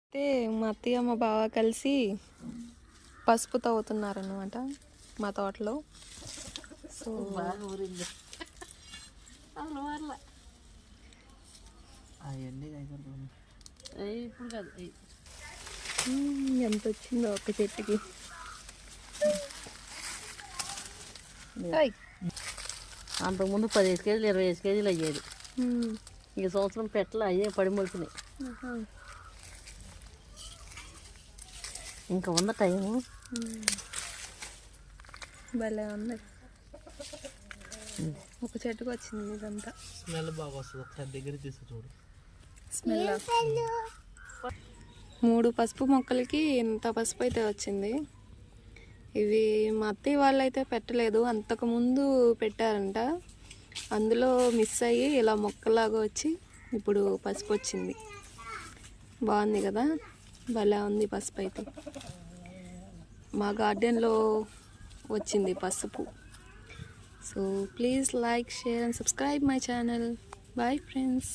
అయితే మా అత్తయ్య మా బావ కలిసి పసుపు తవ్వుతున్నారనమాట మా తోటలో. సో బాగా ఊరింది ఇప్పుడు కాదు ఎంత వచ్చిందో ఒక చెట్టుకి. అంతకుముందు 15 కేజీలు 25 కేజీలు అయ్యేది. ఈ సంవత్సరం పెట్టలు అయ్యే పడి మొలిచినాయి. ఇంకా ఉన్న టైము భలే ఉంది. ఒక చెట్టుకు వచ్చింది ఇదంతా. స్మెల్ బాగా వస్తుంది, ఒకసారి దగ్గర తీసి చూడు. స్మెల్ 3 పసుపు మొక్కలకి ఇంత పసుపు అయితే వచ్చింది. ఇవి మా అత్తయ్య వాళ్ళు అయితే పెట్టలేదు, అంతకుముందు పెట్టారంట. అందులో మిస్ అయ్యి ఇలా మొక్కలాగా వచ్చి ఇప్పుడు పసుపు వచ్చింది. బాగుంది కదా, భలే ఉంది పసుపు అయితే. మా గార్డెన్లో వచ్చింది పసుపు. So please like, share and subscribe my channel. Bye friends.